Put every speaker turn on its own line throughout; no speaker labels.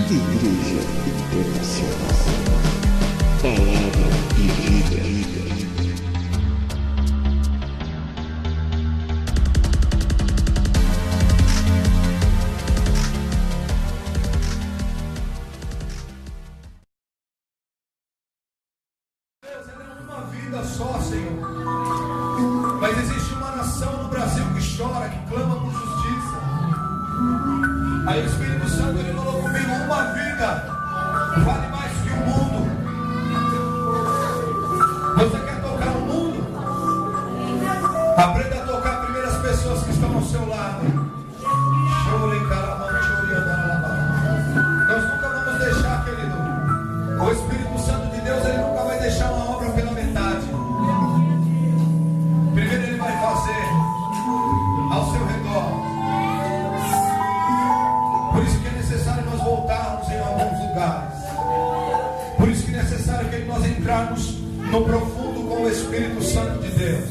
Igreja Internacional. Palavra e vida.
Uma vida só, Senhor. Mas existe uma nação no Brasil que chora, que clama por justiça. Aí o Espírito Santo ele falou comigo: uma vida vale mais que o mundo. Você quer tocar o mundo? Aprenda a tocar primeiro as pessoas que estão ao seu lado. Nós nunca vamos deixar, querido. O Espírito Santo de Deus ele nunca vai deixar uma obra pela metade. Primeiro ele vai fazer ao seu redor. Por isso que é necessário nós voltarmos em alguns lugares. Por isso que é necessário que nós entrarmos no profundo com o Espírito Santo de Deus.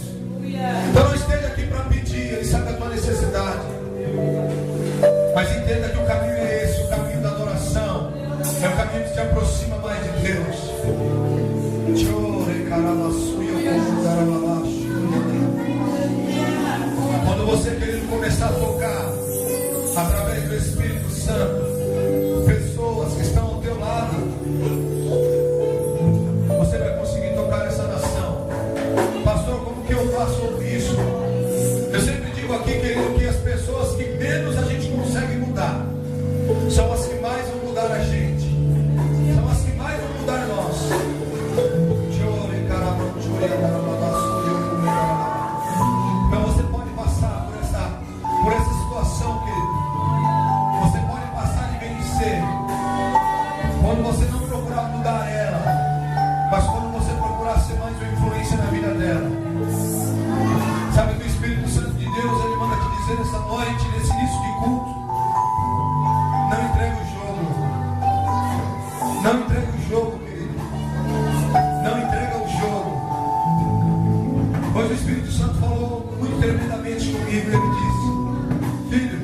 Então não esteja aqui para pedir, Ele sabe da tua necessidade. Mas entenda que o caminho é esse, o caminho da adoração. É o caminho que te aproxima mais de Deus. Quando você querido começar a tocar através do Espírito Santo pessoas que estão ao teu lado, você vai conseguir tocar essa nação. Pastor, como que eu faço isso? Eu sempre digo aqui, querido, que as pessoas que menos a gente consegue mudar são as que mais vão mudar a gente. São as que mais vão mudar nós. Então você pode passar por essa situação, querido. Você pode passar de vencer quando você não procurar mudar ela, mas quando você procurar ser mais uma influência na vida dela. Sabe que o Espírito Santo de Deus ele manda te dizer nessa noite, nesse início de culto: não entregue o jogo. Não entregue o jogo, querido. Não entrega o jogo. Pois o Espírito Santo falou muito tremendamente comigo. Ele disse: filho,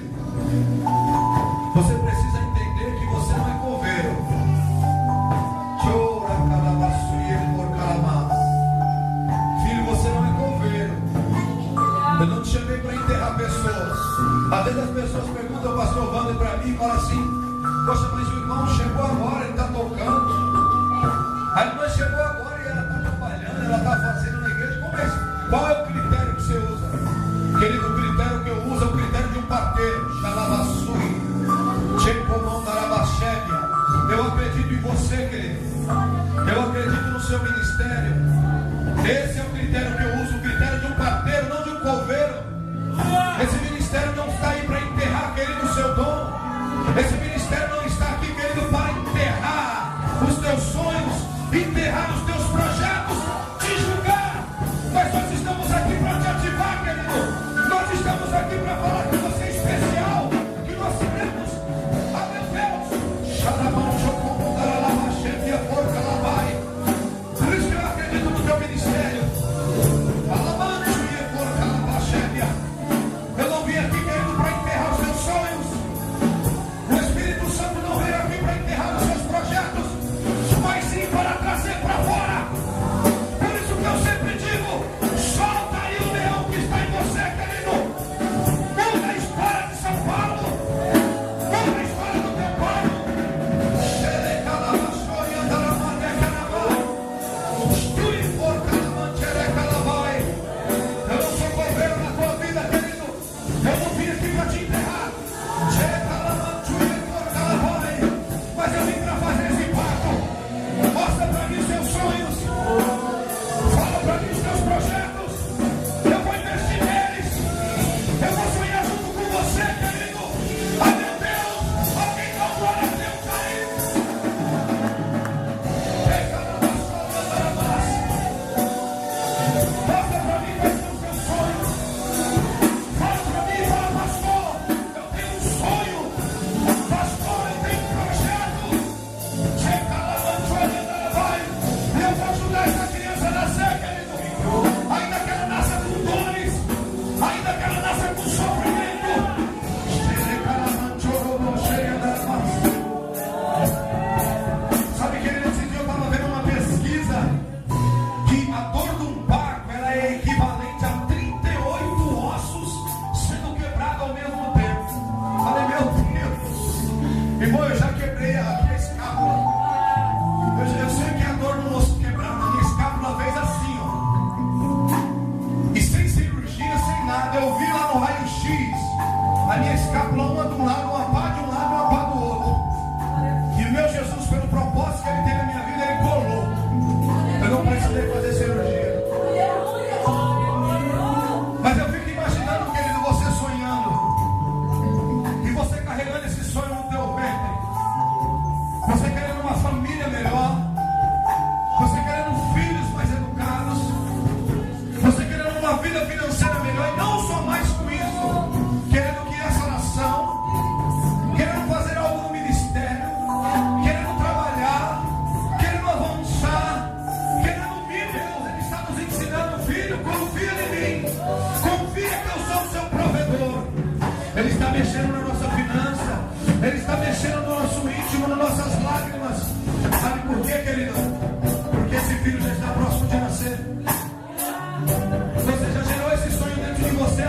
você precisa entender que você não é coveiro. Filho, você não é coveiro. Eu não te chamei para enterrar pessoas. Às vezes as pessoas perguntam ao pastor Wander para mim e falam assim: poxa, mas o irmão chegou agora, ele está tocando. A irmã chegou agora e ela está trabalhando, ela está fazendo na igreja. Qual é o critério que você usa? Querido, o critério que eu uso é o critério de um parteiro. Eu acredito em você, querido. Eu acredito no seu ministério. Esse é o critério que eu uso, o critério de um parteiro, não de um coveiro. Esse ministério não está aí para enterrar, querido, o seu dom. Esse ministério não está aqui, querido, para enterrar os teus sonhos, enterrar os teus projetos, te julgar. Mas nós estamos aqui para te ativar, querido. Nós estamos aqui para falar que você é especial, que nós seremos, meu Deus, por isso que eu acredito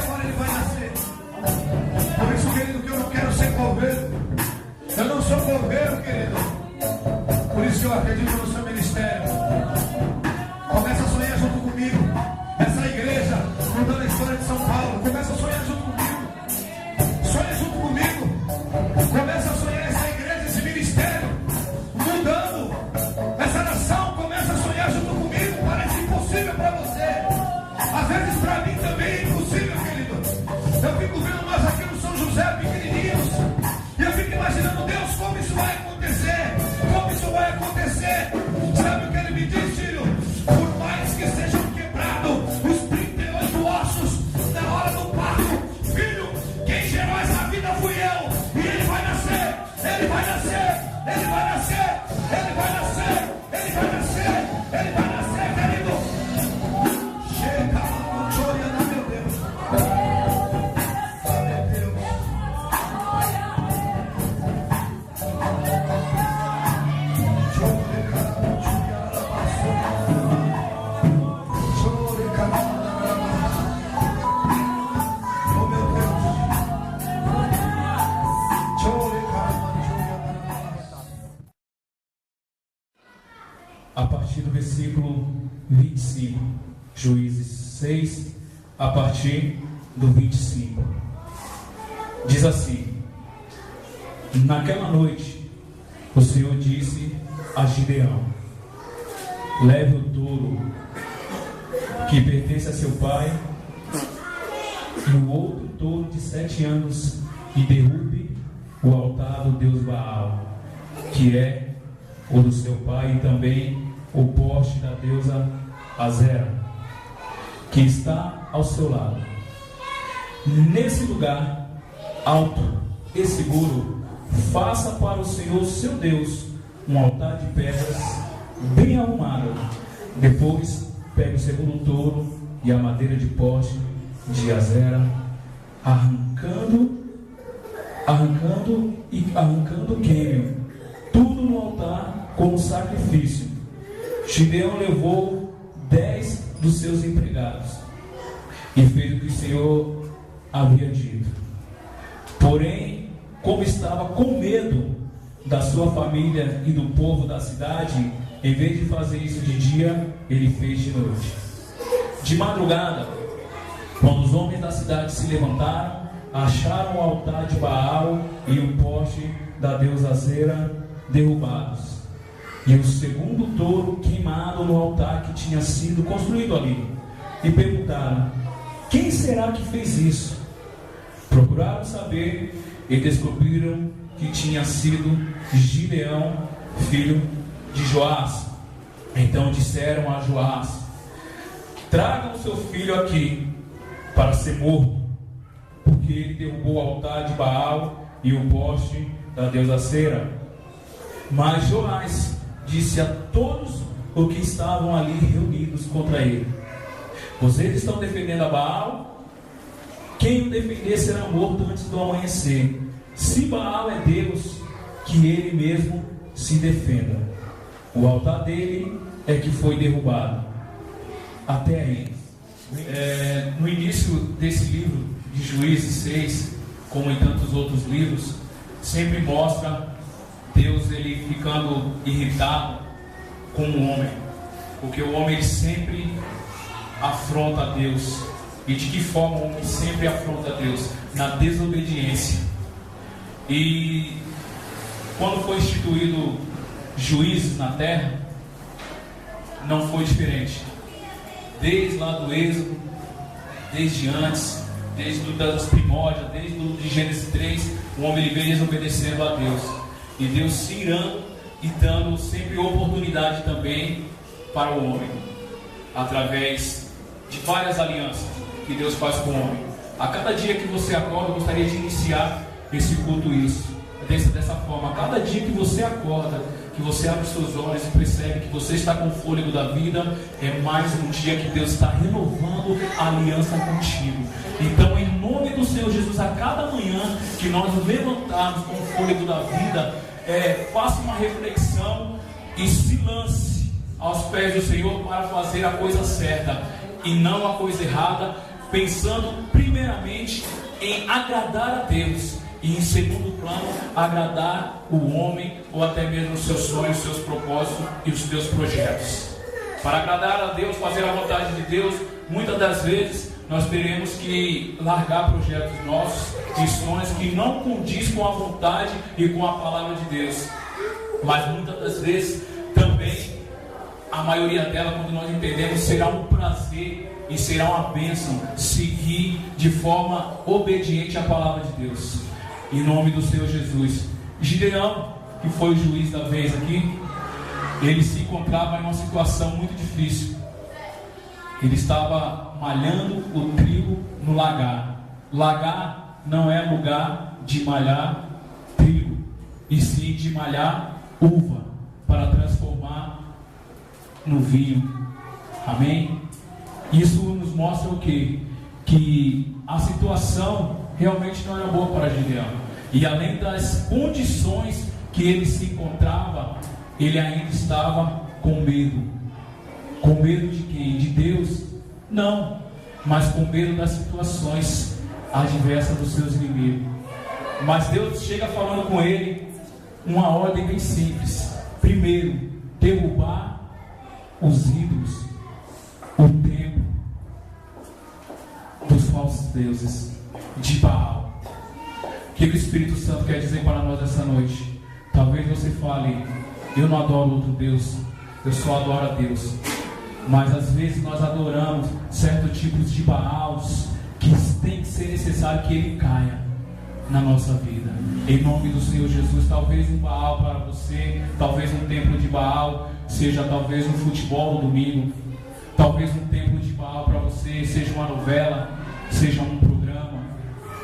agora ele vai nascer. Por isso, querido, que eu não quero ser coveiro. Eu não sou coveiro, querido. Por isso que eu acredito no seu ministério. Começa a sonhar junto comigo. Essa igreja mudando a história de São Paulo. Começa a sonhar junto comigo. Sonha junto comigo. Começa a sonhar essa igreja, esse ministério mudando essa nação. Começa a sonhar junto comigo. Parece impossível para você. Às vezes para mim também é impossível, querido. Eu fico vendo nós aqui no São José, pequenininhos, e eu fico imaginando, Deus, como isso vai acontecer? Como isso vai acontecer? Sabe o que ele me diz, filho? Por mais que sejam quebrados os 38 ossos na hora do parto, filho, quem gerou essa vida fui eu. E ele vai nascer, ele vai nascer, ele vai nascer, ele vai nascer, ele vai nascer, ele vai nascer, querido. Chega, chora, meu Deus.
A partir do versículo 25, Juízes 6, a partir do 25, diz assim: naquela noite, o Senhor disse a Gideão: leve o touro que pertence a seu pai e o outro touro de 7 anos e derrube o altar do Deus Baal, que é o do seu pai, e também o poste da deusa Azera, que está ao seu lado. Nesse lugar alto e seguro, faça para o Senhor seu Deus um altar de pedras bem arrumado. Depois pegue o segundo touro e a madeira de poste de Azera, arrancando queime tudo no altar como sacrifício. Gideão levou 10 dos seus empregados e fez o que o Senhor havia dito. Porém, como estava com medo da sua família e do povo da cidade, em vez de fazer isso de dia, ele fez de noite. De madrugada, quando os homens da cidade se levantaram, acharam o altar de Baal e o poste da deusa Azera derrubados, e o segundo touro queimado no altar que tinha sido construído ali. E perguntaram: quem será que fez isso? Procuraram saber e descobriram que tinha sido Gideão, filho de Joás. Então disseram a Joás: tragam o seu filho aqui para ser morto, porque ele derrubou o altar de Baal e o poste da deusa Azera. Mas Joás disse a todos os que estavam ali reunidos contra ele: vocês estão defendendo a Baal? Quem o defender será morto antes do amanhecer. Se Baal é Deus, que ele mesmo se defenda. O altar dele é que foi derrubado. Até aí. No início desse livro de Juízes 6, como em tantos outros livros, sempre mostra Deus ele ficando irritado com o homem, porque o homem ele sempre afronta a Deus. E de que forma o homem sempre afronta a Deus? Na desobediência. E quando foi instituído juízes na terra, não foi diferente. Desde lá do Êxodo, desde antes, desde das primórdias, desde de Gênesis 3, o homem ele vem desobedecendo a Deus. E Deus se irando e dando sempre oportunidade também para o homem, através de várias alianças que Deus faz com o homem. A cada dia que você acorda, eu gostaria de iniciar esse culto dessa forma. A cada dia que você acorda, que você abre os seus olhos e percebe que você está com o fôlego da vida, é mais um dia que Deus está renovando a aliança contigo. Então, em nome do Senhor Jesus, a cada manhã que nós nos levantarmos com o fôlego da vida, faça uma reflexão e se lance aos pés do Senhor para fazer a coisa certa e não a coisa errada, pensando primeiro primeiramente em agradar a Deus e, em segundo plano, agradar o homem ou até mesmo os seus sonhos, os seus propósitos e os seus projetos. Para agradar a Deus, fazer a vontade de Deus, muitas das vezes nós teremos que largar projetos nossos e sonhos que não condiz com a vontade e com a palavra de Deus. Mas muitas das vezes também, a maioria dela, quando nós entendemos, será um prazer e será uma bênção seguir de forma obediente à palavra de Deus. Em nome do Senhor Jesus. Gideão, que foi o juiz da vez aqui, ele se encontrava em uma situação muito difícil. Ele estava malhando o trigo no lagar. Lagar não é lugar de malhar trigo, e sim de malhar uva para transformar no vinho. Amém? Isso nos mostra o quê? Que a situação realmente não era boa para Gideão. E além das condições que ele se encontrava, ele ainda estava com medo. Com medo de quem? De Deus? Não, mas com medo das situações adversas dos seus inimigos. Mas Deus chega falando com ele uma ordem bem simples. Primeiro, derrubar os ídolos, o templo dos falsos deuses de Baal. O que o Espírito Santo quer dizer para nós essa noite? Talvez você fale: eu não adoro outro Deus, eu só adoro a Deus. Mas às vezes nós adoramos certos tipos de Baals que tem que ser necessário que ele caia na nossa vida. Em nome do Senhor Jesus, talvez um Baal para você, talvez um templo de Baal seja talvez um futebol no domingo, talvez um templo de Baal para você seja uma novela, seja um programa,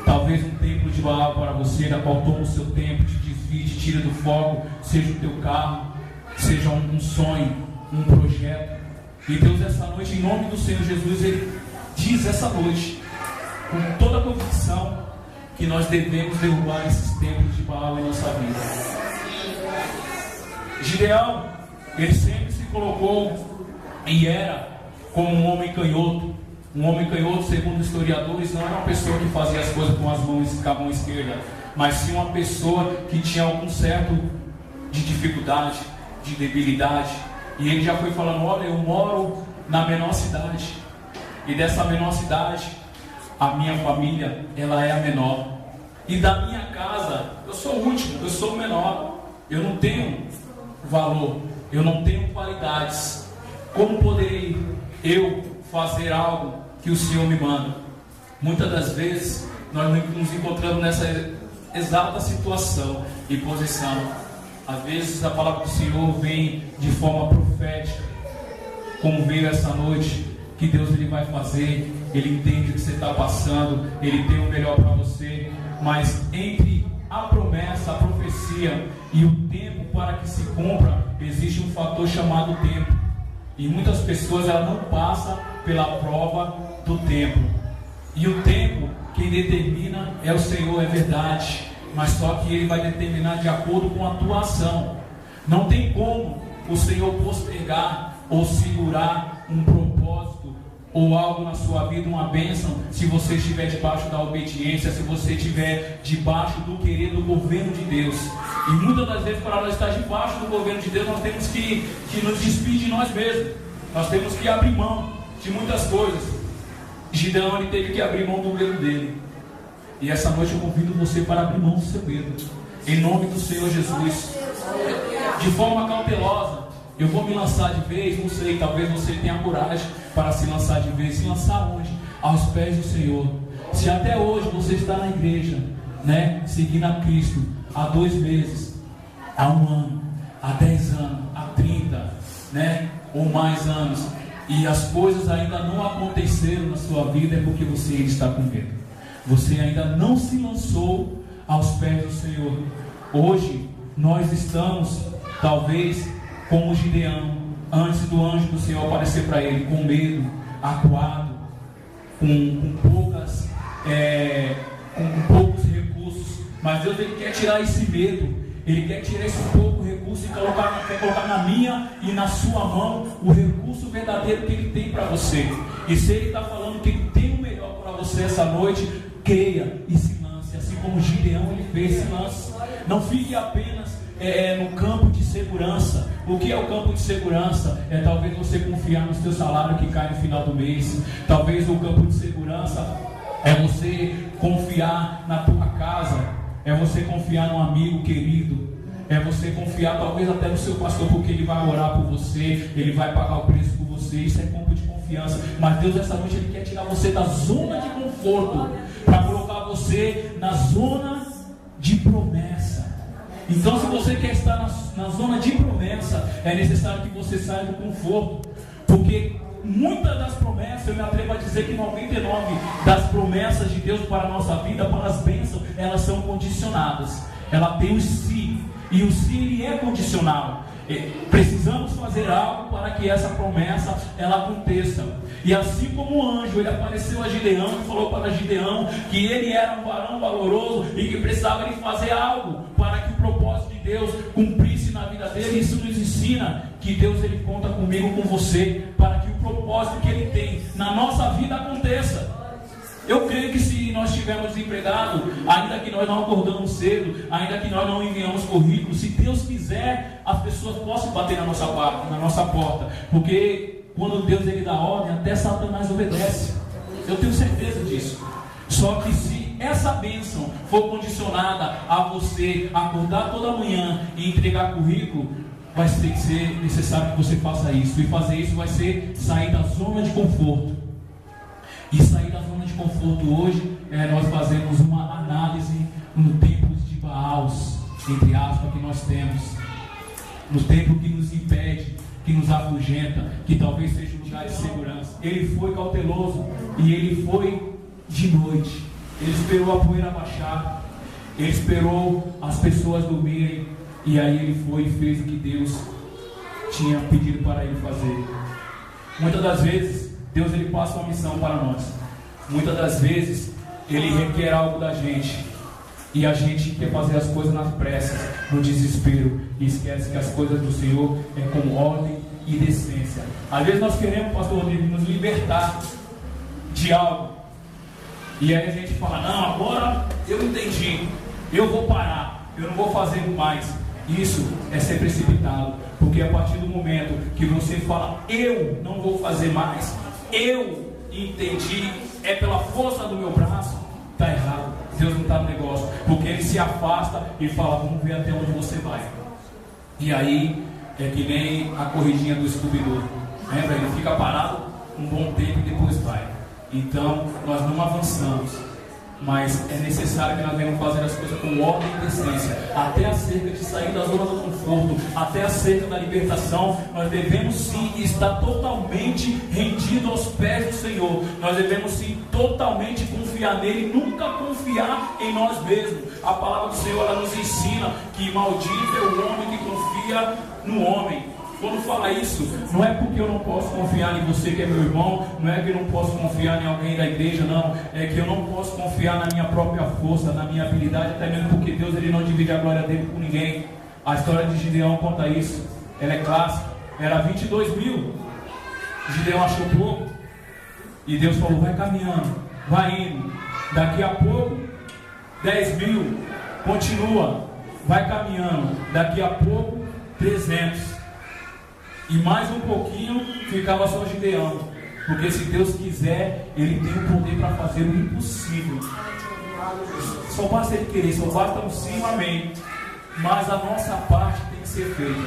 talvez um templo de Baal para você da qual toma o seu tempo, te desvia, te tira do foco, seja o teu carro, seja um sonho, um projeto. E Deus, essa noite, em nome do Senhor Jesus, Ele diz essa noite, com toda a convicção, que nós devemos derrubar esses templos de Baal em nossa vida. Gideão, ele sempre se colocou e era como um homem canhoto. Um homem canhoto, segundo historiadores, não era uma pessoa que fazia as coisas com a mão esquerda, mas sim uma pessoa que tinha algum certo de dificuldade, de debilidade. E ele já foi falando: olha, eu moro na menor cidade, e dessa menor cidade a minha família, ela é a menor, e da minha casa eu sou o último, eu sou o menor, eu não tenho valor, eu não tenho qualidades. Como poderei eu fazer algo que o Senhor me manda? Muitas das vezes nós nos encontramos nessa exata situação e posição. Às vezes a palavra do Senhor vem de forma profética, como veio essa noite, que Deus ele vai fazer. Ele entende o que você está passando, Ele tem o melhor para você. Mas entre a promessa, a profecia e o tempo para que se cumpra, existe um fator chamado tempo. E muitas pessoas elas não passam pela prova do tempo. E o tempo, quem determina é o Senhor, é verdade. Mas só que Ele vai determinar de acordo com a tua ação. Não tem como o Senhor postergar ou segurar um propósito ou algo na sua vida, uma bênção, se você estiver debaixo da obediência, se você estiver debaixo do querer do governo de Deus. E muitas das vezes, para nós estar debaixo do governo de Deus, nós temos que nos despedir de nós mesmos. Nós temos que abrir mão de muitas coisas. Gideão, ele teve que abrir mão do medo dele. E essa noite eu convido você para abrir mão do seu medo, em nome do Senhor Jesus. De forma cautelosa, eu vou me lançar de vez, não sei, talvez você tenha coragem para se lançar de vez. Se lançar onde? Aos pés do Senhor. Se até hoje você está na igreja, né, seguindo a Cristo, há 2 meses, há 1 ano, há 10 anos, há 30, né, ou mais anos, e as coisas ainda não aconteceram na sua vida, é porque você ainda está com medo. Você ainda não se lançou aos pés do Senhor. Hoje nós estamos, talvez, como Gideão, antes do anjo do Senhor aparecer para ele, com medo, acuado, com poucos recursos. Mas Deus ele quer tirar esse medo, Ele quer tirar esse pouco recurso e quer colocar na minha e na sua mão o recurso verdadeiro que Ele tem para você. E se Ele está falando que Ele tem o melhor para você você essa noite, creia e se lance, assim como Gideão ele fez, se lance. Não fique apenas no campo de segurança. O que é o campo de segurança? É talvez você confiar no seu salário que cai no final do mês. Talvez o campo de segurança é você confiar na tua casa, é você confiar num amigo querido, é você confiar talvez até no seu pastor, porque ele vai orar por você, ele vai pagar o preço por você. Isso é campo de confiança. Mas Deus essa noite ele quer tirar você da zona de conforto para colocar você na zona de promessa. Então, se você quer estar na zona de promessa, é necessário que você saia do conforto, porque muitas das promessas, eu me atrevo a dizer que 99 das promessas de Deus para a nossa vida, para as bênçãos, elas são condicionadas. Ela tem o sim, e o sim ele é condicional. Precisamos fazer algo para que essa promessa ela aconteça. E assim como o anjo, ele apareceu a Gideão e falou para Gideão que ele era um varão valoroso e que precisava de fazer algo para que o propósito de Deus cumprisse na vida dele. Isso nos ensina que Deus ele conta comigo, com você, para que o propósito que ele tem na nossa vida aconteça. Eu creio que se nós estivermos desempregados, ainda que nós não acordamos cedo, ainda que nós não enviamos currículo, se Deus quiser, as pessoas possam bater na nossa porta, porque quando Deus ele dá ordem, até Satanás obedece. Eu tenho certeza disso. Só que se essa bênção for condicionada a você acordar toda manhã e entregar currículo, vai ter que ser necessário que você faça isso. E fazer isso vai ser sair da zona de conforto. E sair da zona de conforto hoje, nós fazemos uma análise no tempo de Baals, entre aspas, que nós temos, no tempo que nos impede, que nos afugenta, que talvez seja um lugar de segurança. Ele foi cauteloso e ele foi de noite. Ele esperou a poeira baixar, ele esperou as pessoas dormirem, e aí ele foi e fez o que Deus tinha pedido para ele fazer. Muitas das vezes Deus ele passa uma missão para nós. Muitas das vezes ele requer algo da gente e a gente quer fazer as coisas nas pressas, no desespero, e esquece que as coisas do Senhor é com ordem e decência. Às vezes nós queremos, pastor Rodrigo, nos libertar de algo, e aí a gente fala: não, agora eu entendi, eu vou parar, eu não vou fazer mais. Isso é ser precipitado, porque a partir do momento que você fala eu não vou fazer mais, eu entendi, é pela força do meu braço, está errado. Deus não está no negócio, porque ele se afasta e fala: vamos ver até onde você vai. E aí é que nem a corridinha do Scooby-Doo, lembra? Ele fica parado um bom tempo e depois vai. Então nós não avançamos, mas é necessário que nós venhamos fazer as coisas com ordem e decência, até acerca de sair da zona do conforto, até acerca da libertação. Nós devemos sim estar totalmente rendido aos pés do Senhor. Nós devemos sim totalmente confiar nele, nunca confiar em nós mesmos. A palavra do Senhor ela nos ensina que maldito é o homem que confia no homem. Quando fala isso, não é porque eu não posso confiar em você que é meu irmão, não é que eu não posso confiar em alguém da igreja, não. É que eu não posso confiar na minha própria força, na minha habilidade, até mesmo porque Deus ele não divide a glória dele com ninguém. A história de Gideão conta isso, ela é clássica. Era 22 mil, Gideão achou pouco, e Deus falou: vai caminhando, vai indo, daqui a pouco 10 mil, continua, vai caminhando, daqui a pouco 300. E mais um pouquinho ficava só Gideão. Porque se Deus quiser, ele tem o poder para fazer o impossível. Só basta ele querer, só basta um sim, amém. Mas a nossa parte tem que ser feita.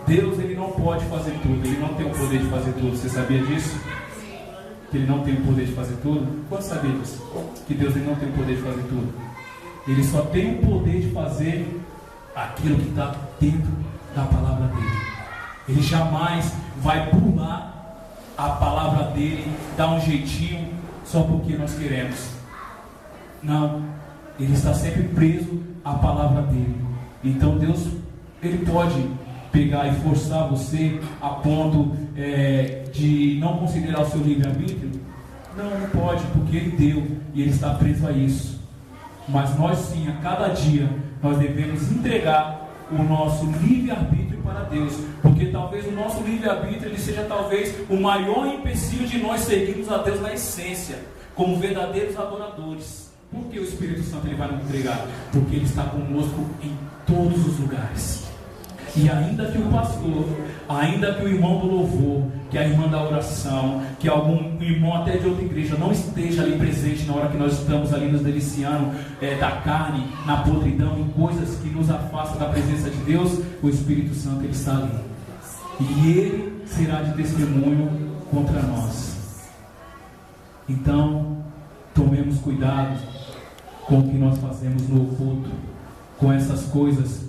Deus ele não pode fazer tudo, ele não tem o poder de fazer tudo. Você sabia disso? Que ele não tem o poder de fazer tudo? Quantos sabiam disso? Que Deus ele não tem o poder de fazer tudo. Ele só tem o poder de fazer aquilo que está dentro da palavra dele. Ele jamais vai pular a palavra dele, dar um jeitinho só porque nós queremos. Não, ele está sempre preso à palavra dele. Então Deus, ele pode pegar e forçar você a ponto de não considerar o seu livre-arbítrio? Não, não pode, porque ele deu e ele está preso a isso. Mas nós sim, a cada dia, nós devemos entregar o nosso livre-arbítrio para Deus, porque talvez o nosso livre-arbítrio ele seja talvez o maior empecilho de nós seguirmos a Deus na essência, como verdadeiros adoradores. Por que o Espírito Santo ele vai nos entregar? Porque ele está conosco em todos os lugares. E ainda que o pastor, ainda que o irmão do louvor, que a irmã da oração, que algum irmão até de outra igreja não esteja ali presente na hora que nós estamos ali nos deliciando da carne, na podridão, em coisas que nos afastam da presença de Deus, o Espírito Santo ele está ali. E ele será de testemunho contra nós. Então, tomemos cuidado com o que nós fazemos no oculto, com essas coisas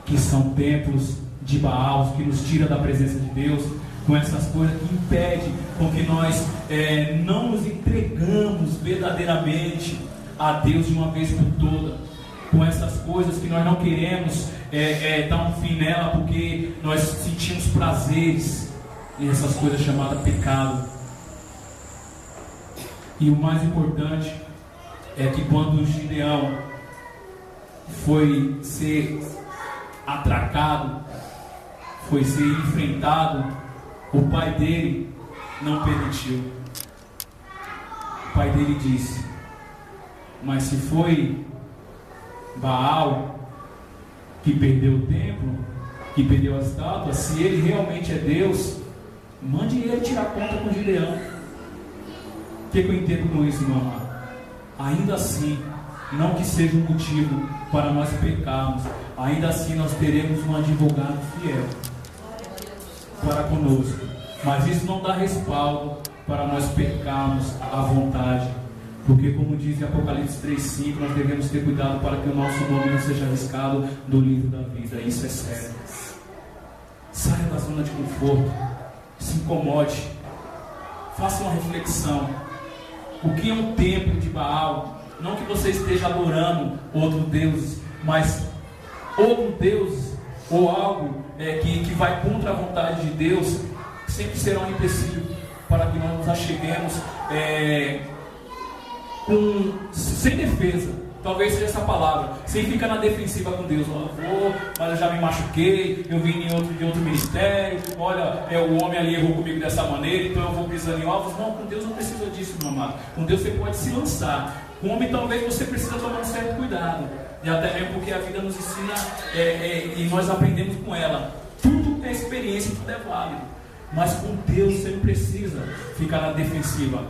que são templos de Baal, que nos tira da presença de Deus, com essas coisas que impedem com que nós não nos entregamos verdadeiramente a Deus de uma vez por toda, com essas coisas que nós não queremos dar um fim nela porque nós sentimos prazeres, e essas coisas chamadas pecado. E o mais importante é que quando Gideão foi ser atracado, foi ser enfrentado, o pai dele não permitiu. O pai dele disse: mas se foi Baal que perdeu o templo, que perdeu a estátua, se ele realmente é Deus, mande ele tirar conta com Gideão. O que eu entendo com isso, meu amado? Ainda assim, não que seja um motivo para nós pecarmos, ainda assim nós teremos um advogado fiel para conosco, mas isso não dá respaldo para nós pecarmos à vontade, porque como diz em Apocalipse 3:5, nós devemos ter cuidado para que o nosso nome não seja arriscado do livro da vida. Isso é sério. Saia da zona de conforto, se incomode, faça uma reflexão. O que é um templo de Baal? Não que você esteja adorando outro Deus, mas outro Deus ou algo que vai contra a vontade de Deus sempre será um empecilho para que nós nos acheguemos sem defesa. Talvez seja essa palavra, sem ficar na defensiva com Deus. Mas eu já me machuquei, eu vim de outro ministério, olha, o homem ali errou comigo dessa maneira, então eu vou pisando em ovos. Não, com Deus não precisa disso, meu amado. Com Deus você pode se lançar. Com o homem talvez você precisa tomar um certo cuidado, e até mesmo porque a vida nos ensina e nós aprendemos com ela. Tudo é experiência, tudo é válido. Mas com Deus você não precisa ficar na defensiva.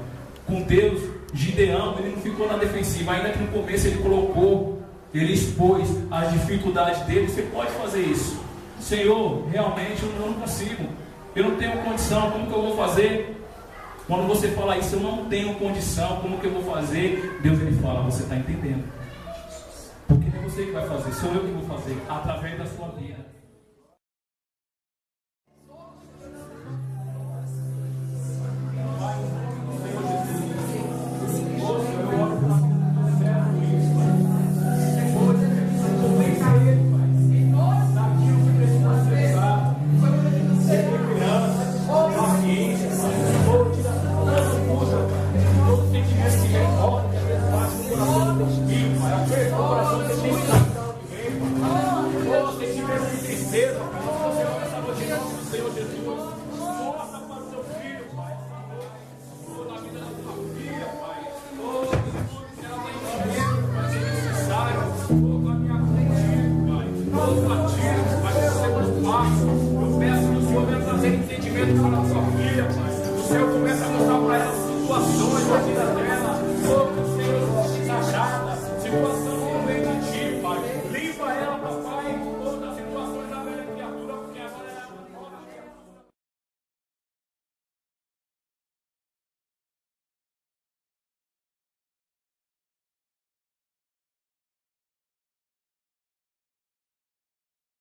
Com Deus, Gideão, ele não ficou na defensiva, ainda que no começo ele expôs as dificuldades dele. Você pode fazer isso. Senhor, realmente eu não consigo, eu não tenho condição, como que eu vou fazer? Quando você fala isso, eu não tenho condição, como que eu vou fazer? Deus ele fala, você está entendendo, porque não é você que vai fazer, sou eu que vou fazer, através da sua vida.
Eu peço que o Senhor venha trazer entendimento para a sua filha, Pai. O Senhor começa a